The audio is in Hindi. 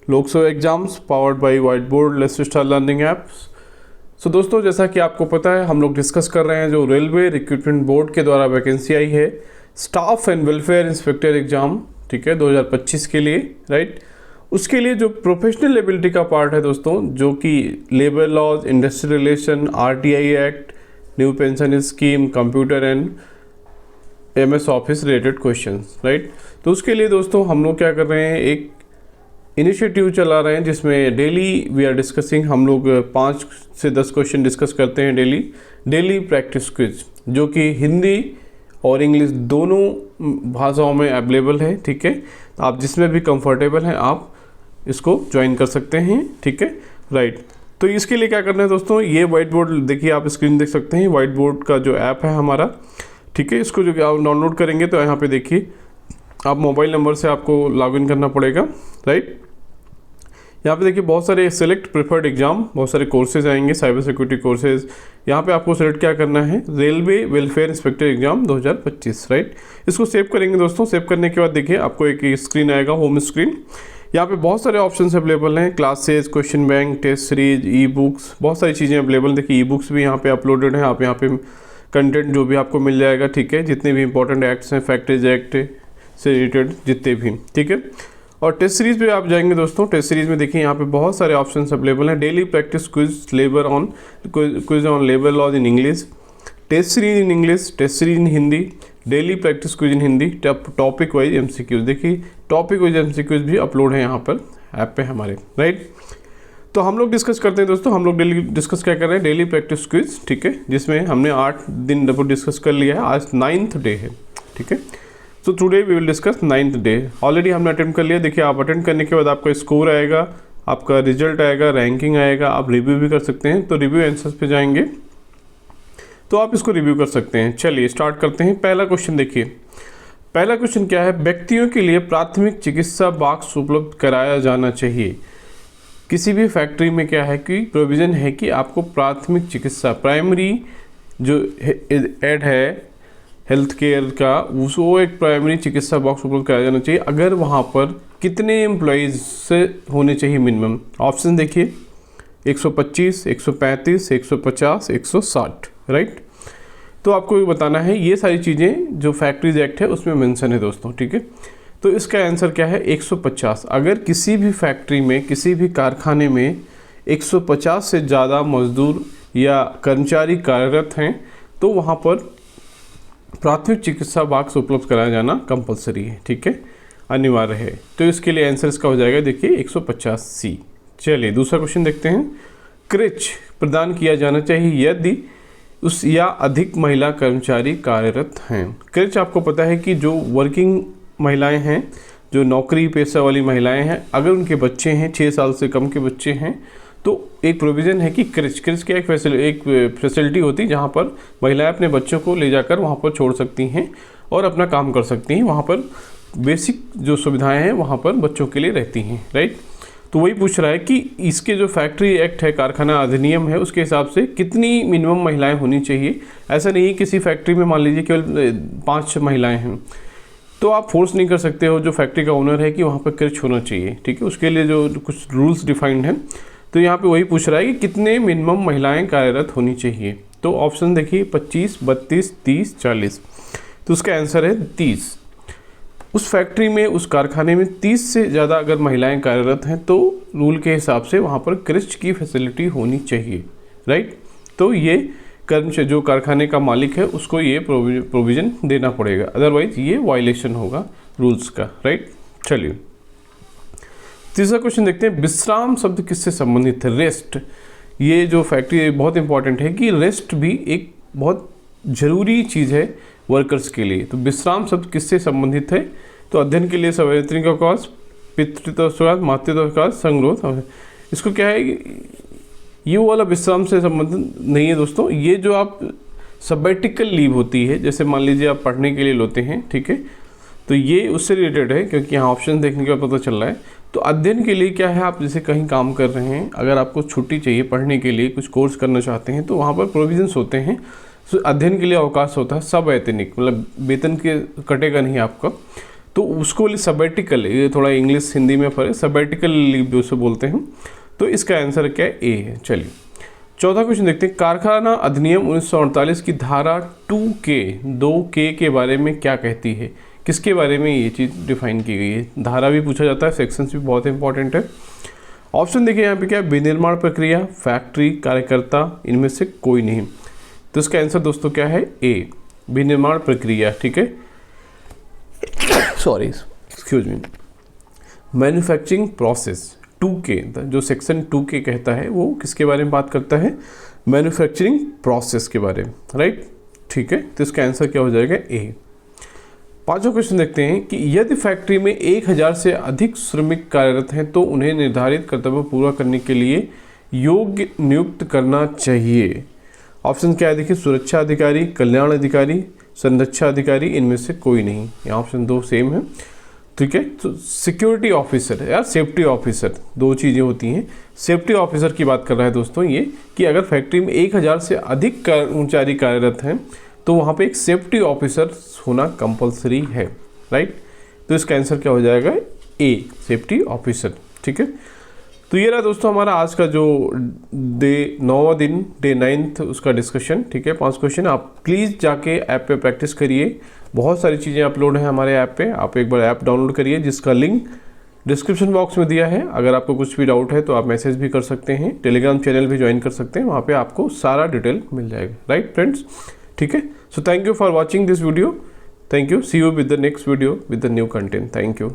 लोक Seva exams powered by white board let's start learning apps. So दोस्तों, जैसा कि आपको पता है हम लोग डिस्कस कर रहे हैं जो रेलवे रिक्रूटमेंट बोर्ड के द्वारा वैकेंसी आई है staff and welfare inspector exam, ठीक है, 2025 के लिए, राइट। उसके लिए जो प्रोफेशनल एबिलिटी का पार्ट है दोस्तों, जो कि labour laws, industrial relation, RTI act, new pension scheme, computer and MS office related questions, right. तो उसके लिए दोस्तों हम लोग क्या कर रहे हैं, एक इनिशिएटिव चला रहे हैं जिसमें डेली वी आर डिस्कसिंग, हम लोग 5 से 10 क्वेश्चन डिस्कस करते हैं डेली प्रैक्टिस क्विज, जो कि हिंदी और इंग्लिश दोनों भाषाओं में अवेलेबल है, ठीक है। तो आप जिसमें भी कंफर्टेबल हैं आप इसको ज्वाइन कर सकते हैं, ठीक है, राइट। तो इसके लिए क्या करना है दोस्तों, ये व्हाइट बोर्ड देखिए, आप स्क्रीन देख सकते हैं, व्हाइट बोर्ड का जो ऐप है हमारा, ठीक है। इसको जो आप डाउनलोड करेंगे तो यहाँ पे देखिए आप मोबाइल नंबर से आपको लॉगिन करना पड़ेगा, राइट। यहाँ पे देखिए बहुत सारे सेलेक्ट प्रेफर्ड एग्जाम, बहुत सारे कोर्सेज आएंगे, साइबर सिक्योरिटी कोर्सेज। यहाँ पे आपको सेलेक्ट क्या करना है, railway welfare inspector exam 2025, right. इसको सेव करेंगे दोस्तों। सेव करने के बाद देखिए आपको एक स्क्रीन आएगा, होम स्क्रीन। यहाँ पे बहुत सारे ऑप्शंस अवेलेबल हैं, classes, question bank, test series, e books, बहुत सारी चीज़ें अवेलेबल। देखिए ई बुक्स भी यहाँ पे अपलोडेड हैं, आप यहाँ पे कंटेंट जो भी आपको मिल जाएगा, ठीक है, जितने भी इंपॉर्टेंट एक्ट्स हैं, फैक्ट्रीज एक्ट से रिलेटेड जितने भी, ठीक है। और टेस्ट सीरीज़ पे आप जाएंगे दोस्तों, टेस्ट सीरीज़ में देखिए यहाँ पे बहुत सारे ऑप्शंस अवेलेबल हैं। Daily practice quiz quiz on labour laws in English, test series in English, test series in Hindi, daily practice quiz in Hindi, topic wise MCQs. देखिए टॉपिक वाइज एमसीक्यूज भी अपलोड है यहाँ पर ऐप पे हमारे, राइट। तो हम लोग डिस्कस करते हैं दोस्तों, हम लोग डेली डिस्कस क्या कर रहे हैं, डेली प्रैक्टिस क्विज, ठीक है, जिसमें हमने 8 दिन डिस्कस कर लिया है। आज 9th डे है, ठीक है। तो today we will discuss 9th day. Already हमने अटेम्प्ट कर लिया। देखिए आप अटेम्प्ट करने के बाद आपका स्कोर आएगा, आपका रिजल्ट आएगा, रैंकिंग आएगा, आप रिव्यू भी कर सकते हैं। तो रिव्यू आंसर्स पे जाएंगे तो आप इसको रिव्यू कर सकते हैं। चलिए स्टार्ट करते हैं। पहला क्वेश्चन देखिए, पहला क्वेश्चन क्या है, व्यक्तियों के लिए प्राथमिक चिकित्सा बॉक्स उपलब्ध कराया जाना चाहिए। किसी भी फैक्ट्री में क्या है कि प्रोविज़न है कि आपको प्राथमिक चिकित्सा, प्राइमरी जो एड है हेल्थ केयर का, वो एक प्राइमरी चिकित्सा बॉक्स उपलब्ध कराया जाना चाहिए। अगर वहाँ पर कितने एम्प्लॉयज़ से होने चाहिए मिनिमम, ऑप्शन देखिए 125, 135, 150, 160, राइट। तो आपको ये बताना है, ये सारी चीज़ें जो फैक्ट्रीज एक्ट है उसमें मेंशन है दोस्तों, ठीक है। तो इसका आंसर क्या है, 150। अगर किसी भी फैक्ट्री में, किसी भी कारखाने में 150 से ज़्यादा मजदूर या कर्मचारी कार्यरत हैं तो वहाँ पर प्राथमिक चिकित्सा बॉक्स उपलब्ध कराया जाना कंपलसरी है, ठीक है, अनिवार्य है। तो इसके लिए आंसर इसका हो जाएगा देखिए 150C। चलिए दूसरा क्वेश्चन देखते हैं। क्रेच प्रदान किया जाना चाहिए यदि उस या अधिक महिला कर्मचारी कार्यरत हैं। क्रेच आपको पता है कि जो वर्किंग महिलाएं हैं, जो नौकरी पेशा वाली महिलाएं हैं, अगर उनके बच्चे हैं, 6 साल से कम के बच्चे हैं, तो एक प्रोविज़न है कि क्रेच की एक फैसिलिटी होती है जहाँ पर महिलाएं अपने बच्चों को ले जाकर वहाँ पर छोड़ सकती हैं और अपना काम कर सकती हैं। वहाँ पर बेसिक जो सुविधाएं हैं वहाँ पर बच्चों के लिए रहती हैं, राइट। तो वही पूछ रहा है कि इसके जो फैक्ट्री एक्ट है, कारखाना अधिनियम है, उसके हिसाब से कितनी मिनिमम महिलाएं होनी चाहिए। ऐसा नहीं है किसी फैक्ट्री में मान लीजिए केवल 5 महिलाएं हैं तो आप फोर्स नहीं कर सकते हो जो फैक्ट्री का ओनर है कि वहाँ पर क्रेच होना चाहिए, ठीक है। उसके लिए जो कुछ रूल्स डिफाइंड हैं, तो यहाँ पे वही पूछ रहा है कि कितने मिनिमम महिलाएं कार्यरत होनी चाहिए। तो ऑप्शन देखिए 25, 32, 30, 40। तो उसका आंसर है 30। उस फैक्ट्री में, उस कारखाने में 30 से ज़्यादा अगर महिलाएं कार्यरत हैं तो रूल के हिसाब से वहाँ पर क्रेच की फैसिलिटी होनी चाहिए, राइट। तो ये कर्मचारी जो कारखाने का मालिक है उसको ये प्रोविज़न देना पड़ेगा, अदरवाइज ये वायलेशन होगा रूल्स का, राइट। चलिए तीसरा क्वेश्चन देखते हैं। विश्राम शब्द किससे संबंधित है, रेस्ट। ये जो फैक्ट्री बहुत इंपॉर्टेंट है कि रेस्ट भी एक बहुत ज़रूरी चीज़ है वर्कर्स के लिए। तो विश्राम शब्द किससे संबंधित है, तो अध्ययन के लिए सवैतनिक अवकाश, पितृत्व अवकाश, मातृत्व अवकाश, संगरोध। इसको क्या है, ये वाला विश्राम से संबंधित नहीं है दोस्तों। ये जो आप सबैटिकल लीव होती है, जैसे मान लीजिए आप पढ़ने के लिए लेते हैं, ठीक है, तो ये उससे रिलेटेड है क्योंकि यहाँ ऑप्शन देखने के बाद पता चल रहा है। तो अध्ययन के लिए क्या है, आप जैसे कहीं काम कर रहे हैं, अगर आपको छुट्टी चाहिए पढ़ने के लिए, कुछ कोर्स करना चाहते हैं तो वहाँ पर प्रोविजंस होते हैं। तो अध्ययन के लिए अवकाश होता है, सब वैतनिक, मतलब वेतन के कटेगा नहीं आपका। तो उसको सबैटिकल, ये थोड़ा इंग्लिश हिंदी में फर्क, सबैटिकल लीव जो उसे बोलते हैं। तो इसका आंसर क्या है? ए है। चलिए चौथा क्वेश्चन देखते हैं। कारखाना अधिनियम 1948 की धारा 2K के बारे में क्या कहती है? किसके बारे में ये चीज़ डिफाइन की गई है? धारा भी पूछा जाता है, सेक्शंस भी बहुत इंपॉर्टेंट है। ऑप्शन देखिए यहाँ पे क्या है? विनिर्माण प्रक्रिया, फैक्ट्री, कार्यकर्ता, इनमें से कोई नहीं। तो इसका आंसर दोस्तों क्या है? ए, विनिर्माण प्रक्रिया। ठीक है, sorry excuse me. Manufacturing process 2K, जो सेक्शन 2K कहता है वो किसके बारे में बात करता है? मैन्युफैक्चरिंग प्रोसेस के बारे में, राइट। ठीक है, तो इसका आंसर क्या हो जाएगा? ए। पांचवा क्वेश्चन देखते हैं कि यदि फैक्ट्री में 1000 से अधिक श्रमिक कार्यरत हैं तो उन्हें निर्धारित कर्तव्य पूरा करने के लिए योग्य नियुक्त करना चाहिए। ऑप्शन क्या है? देखिए, सुरक्षा अधिकारी, कल्याण अधिकारी, संरक्षा अधिकारी, इनमें से कोई नहीं। यहाँ ऑप्शन 2 सेम है। ठीक है, तो सिक्योरिटी ऑफिसर या सेफ्टी ऑफिसर, दो चीज़ें होती हैं। सेफ्टी ऑफिसर की बात कर रहा है दोस्तों ये, कि अगर फैक्ट्री में 1000 से अधिक कर्मचारी कार्यरत हैं तो वहाँ पे एक सेफ्टी ऑफिसर होना कंपलसरी है, राइट। तो इसका आंसर क्या हो जाएगा? ए, सेफ्टी ऑफिसर। ठीक है, तो ये रहा दोस्तों हमारा आज का जो डे 9th उसका डिस्कशन। ठीक है, 5 क्वेश्चन। आप प्लीज़ जाके ऐप पे प्रैक्टिस करिए, बहुत सारी चीज़ें अपलोड हैं हमारे ऐप पे। आप एक बार ऐप डाउनलोड करिए, जिसका लिंक डिस्क्रिप्शन बॉक्स में दिया है। अगर आपको कुछ भी डाउट है तो आप मैसेज भी कर सकते हैं, टेलीग्राम चैनल भी ज्वाइन कर सकते हैं, वहाँ पे आपको सारा डिटेल मिल जाएगा, राइट फ्रेंड्स। ठीक है, so thank you for watching this video. Thank you, see you with the next video with the new content. Thank you.